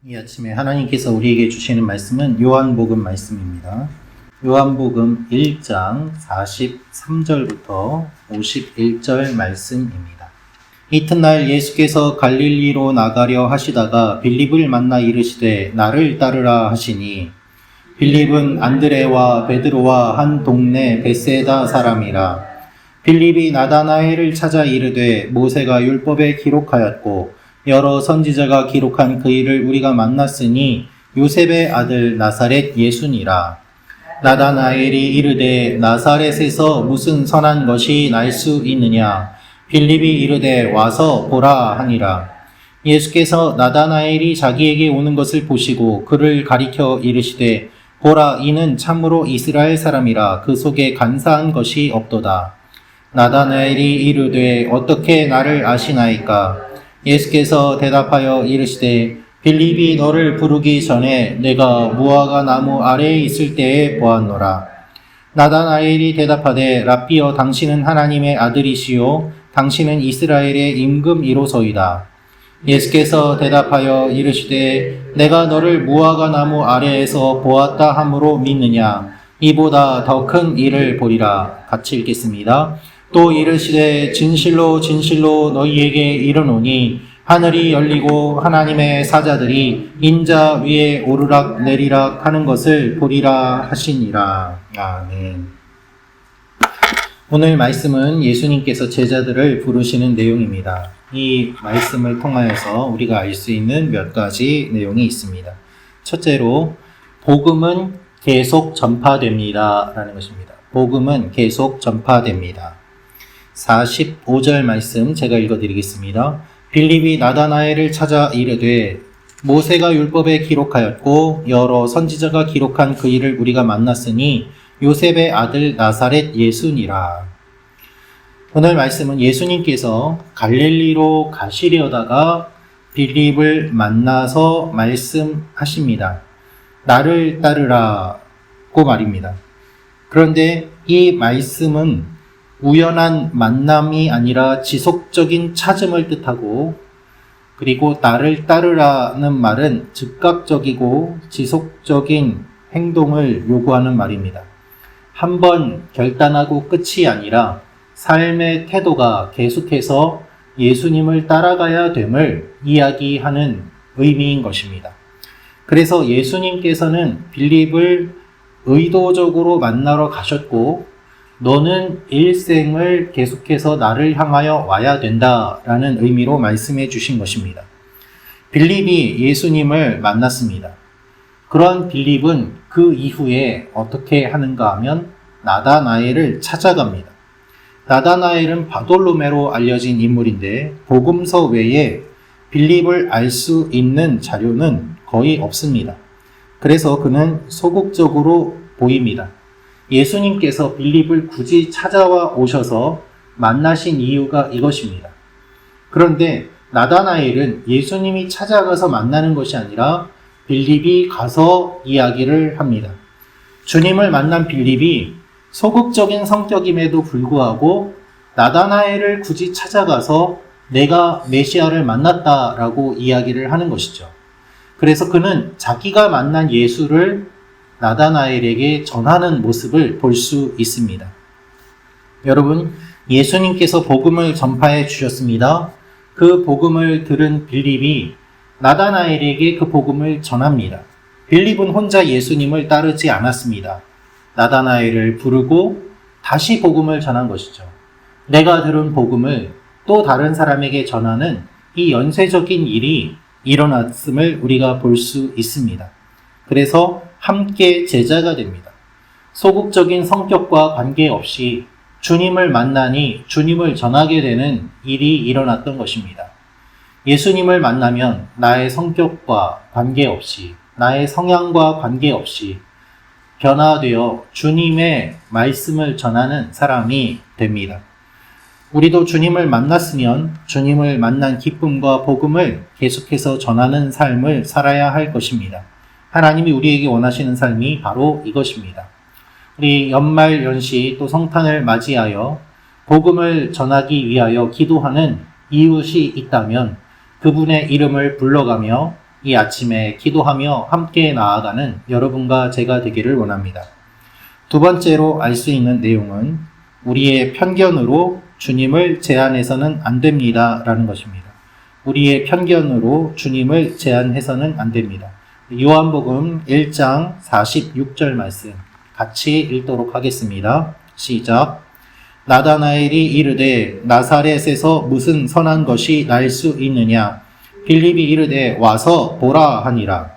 이 아침에 하나님께서 우리에게 주시는 말씀은 요한복음 말씀입니다. 요한복음 1장 43절부터 51절 말씀입니다. 이튿날 예수께서 갈릴리로 나가려 하시다가 빌립을 만나 이르시되 나를 따르라 하시니 빌립은 안드레와 베드로와 한 동네 베세다 사람이라. 빌립이 나다나엘을 찾아 이르되 모세가 율법에 기록하였고 여러 선지자가 기록한 그 일을 우리가 만났으니 요셉의 아들 나사렛 예수니라. 나다나엘이 이르되 나사렛에서 무슨 선한 것이 날 수 있느냐. 빌립이 이르되 와서 보라 하니라. 예수께서 나다나엘이 자기에게 오는 것을 보시고 그를 가리켜 이르시되 보라, 이는 참으로 이스라엘 사람이라. 그 속에 간사한 것이 없도다. 나다나엘이 이르되 어떻게 나를 아시나이까. 예수께서 대답하여 이르시되 빌립이 너를 부르기 전에 내가 무화과 나무 아래에 있을 때에 보았노라. 나다나엘이 대답하되 랍비여, 당신은 하나님의 아들이시요 당신은 이스라엘의 임금이로소이다. 예수께서 대답하여 이르시되 내가 너를 무화과 나무 아래에서 보았다 함으로 믿느냐. 이보다 더 큰 일을 보리라. 같이 읽겠습니다. 또 이르시되 진실로 진실로 너희에게 이르노니 하늘이 열리고 하나님의 사자들이 인자 위에 오르락 내리락 하는 것을 보리라 하시니라. 아멘. 오늘 말씀은 예수님께서 제자들을 부르시는 내용입니다. 이 말씀을 통하여서 우리가 알 수 있는 몇 가지 내용이 있습니다. 첫째로 복음은 계속 전파됩니다 라는 것입니다. 복음은 계속 전파됩니다. 45절 말씀 제가 읽어드리겠습니다. 빌립이 나다나엘을 찾아 이르되 모세가 율법에 기록하였고 여러 선지자가 기록한 그 일을 우리가 만났으니 요셉의 아들 나사렛 예수니라. 오늘 말씀은 예수님께서 갈릴리로 가시려다가 빌립을 만나서 말씀하십니다. 나를 따르라고 말입니다. 그런데 이 말씀은 우연한 만남이 아니라 지속적인 찾음을 뜻하고, 그리고 나를 따르라는 말은 즉각적이고 지속적인 행동을 요구하는 말입니다. 한번 결단하고 끝이 아니라 삶의 태도가 계속해서 예수님을 따라가야 됨을 이야기하는 의미인 것입니다. 그래서 예수님께서는 빌립을 의도적으로 만나러 가셨고 너는 일생을 계속해서 나를 향하여 와야 된다라는 의미로 말씀해 주신 것입니다. 빌립이 예수님을 만났습니다. 그러한 빌립은 그 이후에 어떻게 하는가 하면 나다나엘을 찾아갑니다. 나다나엘은 바돌로메로 알려진 인물인데 복음서 외에 빌립을 알 수 있는 자료는 거의 없습니다. 그래서 그는 소극적으로 보입니다. 예수님께서 빌립을 굳이 찾아와 오셔서 만나신 이유가 이것입니다. 그런데 나다나엘은 예수님이 찾아가서 만나는 것이 아니라 빌립이 가서 이야기를 합니다. 주님을 만난 빌립이 소극적인 성격임에도 불구하고 나다나엘을 굳이 찾아가서 내가 메시아를 만났다라고 이야기를 하는 것이죠. 그래서 그는 자기가 만난 예수를 나다나엘에게 전하는 모습을 볼 수 있습니다. 여러분, 예수님께서 복음을 전파해 주셨습니다. 그 복음을 들은 빌립이 나다나엘에게 그 복음을 전합니다. 빌립은 혼자 예수님을 따르지 않았습니다. 나다나엘을 부르고 다시 복음을 전한 것이죠. 내가 들은 복음을 또 다른 사람에게 전하는 이 연쇄적인 일이 일어났음을 우리가 볼 수 있습니다. 그래서 함께 제자가 됩니다. 소극적인 성격과 관계없이 주님을 만나니 주님을 전하게 되는 일이 일어났던 것입니다. 예수님을 만나면 나의 성격과 관계없이, 나의 성향과 관계없이 변화되어 주님의 말씀을 전하는 사람이 됩니다. 우리도 주님을 만났으면 주님을 만난 기쁨과 복음을 계속해서 전하는 삶을 살아야 할 것입니다. 하나님이 우리에게 원하시는 삶이 바로 이것입니다. 우리 연말 연시 또 성탄을 맞이하여 복음을 전하기 위하여 기도하는 이웃이 있다면 그분의 이름을 불러가며 이 아침에 기도하며 함께 나아가는 여러분과 제가 되기를 원합니다. 두 번째로 알 수 있는 내용은 우리의 편견으로 주님을 제한해서는 안 됩니다. 라는 것입니다. 우리의 편견으로 주님을 제한해서는 안 됩니다. 요한복음 1장 46절 말씀 같이 읽도록 하겠습니다. 시작. 나다나엘이 이르되 나사렛에서 무슨 선한 것이 날 수 있느냐? 빌립이 이르되 와서 보라 하니라.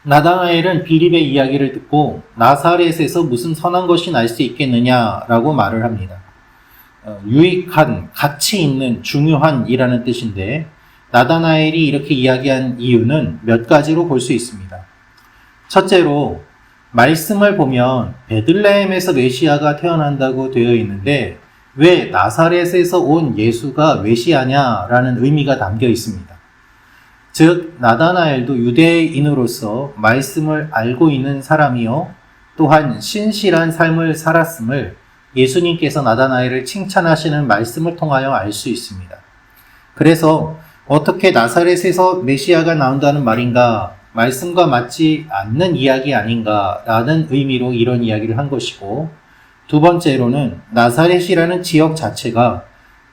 나다나엘은 빌립의 이야기를 듣고 나사렛에서 무슨 선한 것이 날 수 있겠느냐라고 말을 합니다. 유익한, 가치 있는, 중요한 이라는 뜻인데 나다나엘이 이렇게 이야기한 이유는 몇 가지로 볼 수 있습니다. 첫째로 말씀을 보면 베들레헴에서 메시아가 태어난다고 되어 있는데 왜 나사렛에서 온 예수가 메시아냐라는 의미가 담겨 있습니다. 즉 나다나엘도 유대인으로서 말씀을 알고 있는 사람이요 또한 신실한 삶을 살았음을 예수님께서 나다나엘을 칭찬하시는 말씀을 통하여 알 수 있습니다. 그래서 어떻게 나사렛에서 메시아가 나온다는 말인가? 말씀과 맞지 않는 이야기 아닌가라는 의미로 이런 이야기를 한 것이고, 두 번째로는 나사렛이라는 지역 자체가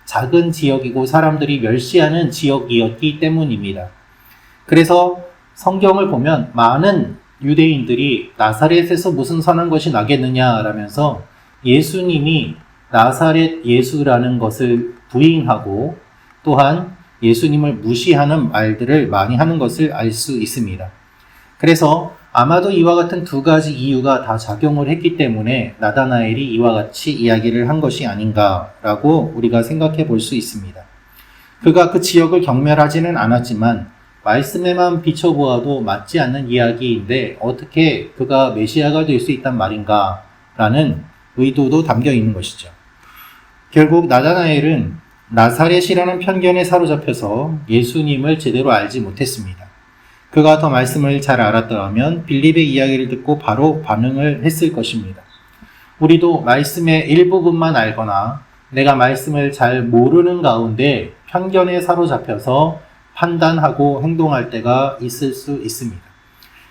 작은 지역이고 사람들이 멸시하는 지역이었기 때문입니다. 그래서 성경을 보면 많은 유대인들이 나사렛에서 무슨 선한 것이 나겠느냐라면서 예수님이 나사렛 예수라는 것을 부인하고 또한 예수님을 무시하는 말들을 많이 하는 것을 알 수 있습니다. 그래서 아마도 이와 같은 두 가지 이유가 다 작용을 했기 때문에 나다나엘이 이와 같이 이야기를 한 것이 아닌가라고 우리가 생각해 볼 수 있습니다. 그가 그 지역을 경멸하지는 않았지만 말씀에만 비춰보아도 맞지 않는 이야기인데 어떻게 그가 메시아가 될 수 있단 말인가라는 의도도 담겨 있는 것이죠. 결국 나다나엘은 나사렛이라는 편견에 사로잡혀서 예수님을 제대로 알지 못했습니다. 그가 더 말씀을 잘 알았더라면 빌립의 이야기를 듣고 바로 반응을 했을 것입니다. 우리도 말씀의 일부분만 알거나 내가 말씀을 잘 모르는 가운데 편견에 사로잡혀서 판단하고 행동할 때가 있을 수 있습니다.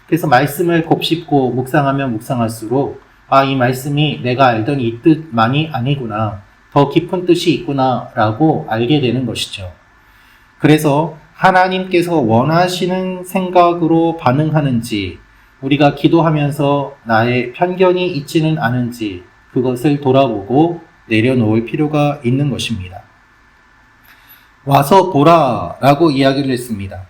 그래서 말씀을 곱씹고 묵상하면 묵상할수록 이 말씀이 내가 알던 이 뜻만이 아니구나, 더 깊은 뜻이 있구나 라고 알게 되는 것이죠. 그래서 하나님께서 원하시는 생각으로 반응하는지, 우리가 기도하면서 나의 편견이 있지는 않은지 그것을 돌아보고 내려놓을 필요가 있는 것입니다. 와서 보라 라고 이야기를 했습니다.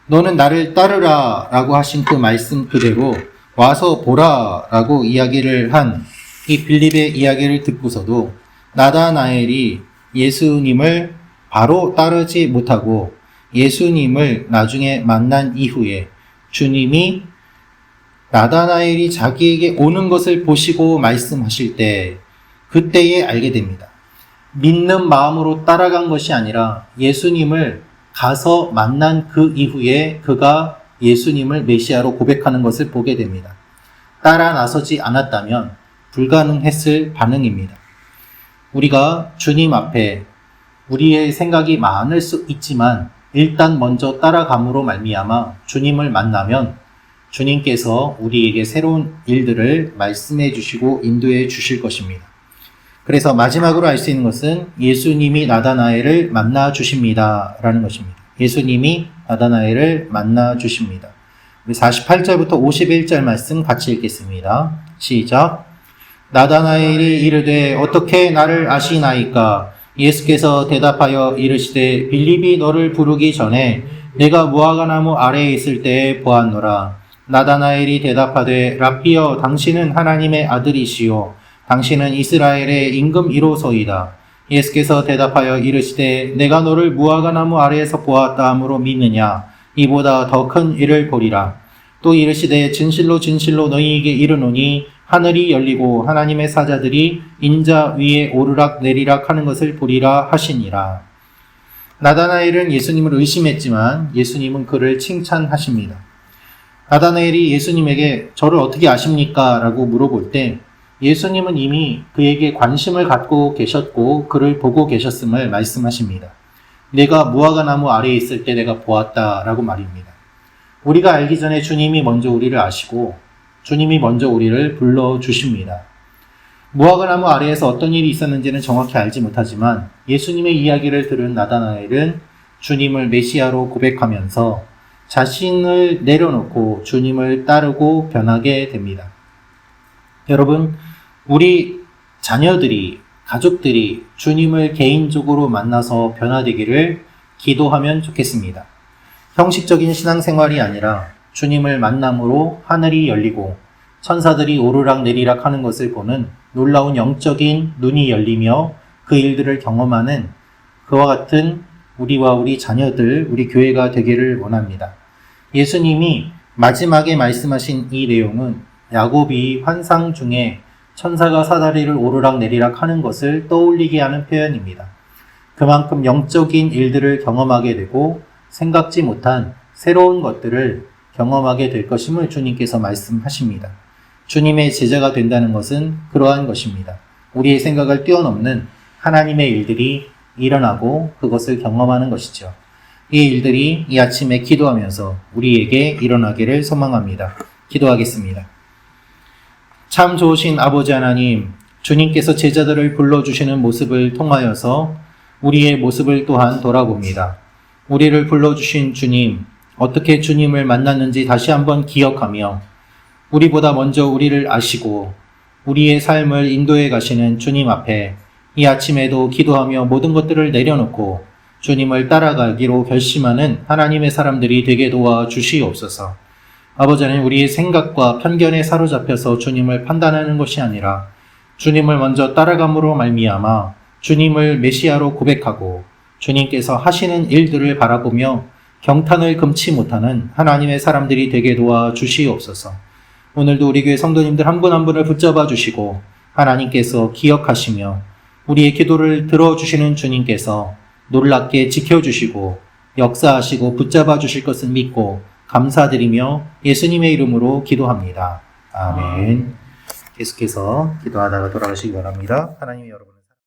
너는 나를 따르라 라고 하신 그 말씀 그대로 와서 보라 라고 이야기를 한 이 빌립의 이야기를 듣고서도 나다나엘이 예수님을 바로 따르지 못하고 예수님을 나중에 만난 이후에 주님이 나다나엘이 자기에게 오는 것을 보시고 말씀하실 때 그때에 알게 됩니다. 믿는 마음으로 따라간 것이 아니라 예수님을 가서 만난 그 이후에 그가 예수님을 메시아로 고백하는 것을 보게 됩니다. 따라 나서지 않았다면 불가능했을 반응입니다. 우리가 주님 앞에 우리의 생각이 많을 수 있지만 일단 먼저 따라감으로 말미암아 주님을 만나면 주님께서 우리에게 새로운 일들을 말씀해 주시고 인도해 주실 것입니다. 그래서 마지막으로 알 수 있는 것은 예수님이 나다나엘을 만나 주십니다 라는 것입니다. 예수님이 나다나엘을 만나 주십니다. 우리 48절부터 51절 말씀 같이 읽겠습니다. 시작. 나다나엘이 이르되 어떻게 나를 아시나이까? 예수께서 대답하여 이르시되 빌립이 너를 부르기 전에 내가 무화과나무 아래에 있을 때에 보았노라. 나다나엘이 대답하되 랍비여 당신은 하나님의 아들이시요 당신은 이스라엘의 임금 1호소이다. 예수께서 대답하여 이르시되 내가 너를 무화과나무 아래에서 보았다 함으로 믿느냐? 이보다 더 큰 일을 보리라. 또 이르시되 진실로 진실로 너희에게 이르노니 하늘이 열리고 하나님의 사자들이 인자 위에 오르락 내리락 하는 것을 보리라 하시니라. 나다나엘은 예수님을 의심했지만 예수님은 그를 칭찬하십니다. 나다나엘이 예수님에게 저를 어떻게 아십니까? 라고 물어볼 때 예수님은 이미 그에게 관심을 갖고 계셨고 그를 보고 계셨음을 말씀하십니다. 내가 무화과 나무 아래에 있을 때 내가 보았다라고 말입니다. 우리가 알기 전에 주님이 먼저 우리를 아시고 주님이 먼저 우리를 불러주십니다. 무화과 나무 아래에서 어떤 일이 있었는지는 정확히 알지 못하지만 예수님의 이야기를 들은 나다나엘은 주님을 메시아로 고백하면서 자신을 내려놓고 주님을 따르고 변하게 됩니다. 여러분, 우리 자녀들이, 가족들이 주님을 개인적으로 만나서 변화되기를 기도하면 좋겠습니다. 형식적인 신앙생활이 아니라 주님을 만남으로 하늘이 열리고 천사들이 오르락 내리락 하는 것을 보는 놀라운 영적인 눈이 열리며 그 일들을 경험하는 그와 같은 우리와 우리 자녀들, 우리 교회가 되기를 원합니다. 예수님이 마지막에 말씀하신 이 내용은 야곱이 환상 중에 천사가 사다리를 오르락 내리락 하는 것을 떠올리게 하는 표현입니다. 그만큼 영적인 일들을 경험하게 되고 생각지 못한 새로운 것들을 경험하게 될 것임을 주님께서 말씀하십니다. 주님의 제자가 된다는 것은 그러한 것입니다. 우리의 생각을 뛰어넘는 하나님의 일들이 일어나고 그것을 경험하는 것이죠. 이 일들이 이 아침에 기도하면서 우리에게 일어나기를 소망합니다. 기도하겠습니다. 참 좋으신 아버지 하나님, 주님께서 제자들을 불러주시는 모습을 통하여서 우리의 모습을 또한 돌아봅니다. 우리를 불러주신 주님, 어떻게 주님을 만났는지 다시 한번 기억하며 우리보다 먼저 우리를 아시고 우리의 삶을 인도해 가시는 주님 앞에 이 아침에도 기도하며 모든 것들을 내려놓고 주님을 따라가기로 결심하는 하나님의 사람들이 되게 도와주시옵소서. 아버지 하나님, 우리의 생각과 편견에 사로잡혀서 주님을 판단하는 것이 아니라 주님을 먼저 따라감으로 말미암아 주님을 메시아로 고백하고 주님께서 하시는 일들을 바라보며 경탄을 금치 못하는 하나님의 사람들이 되게 도와주시옵소서. 오늘도 우리 교회 성도님들 한 분 한 분을 붙잡아 주시고 하나님께서 기억하시며 우리의 기도를 들어주시는 주님께서 놀랍게 지켜주시고 역사하시고 붙잡아 주실 것을 믿고 감사드리며 예수님의 이름으로 기도합니다. 아멘. 계속해서 기도하다가 돌아가시기 바랍니다. 하나님이 여러분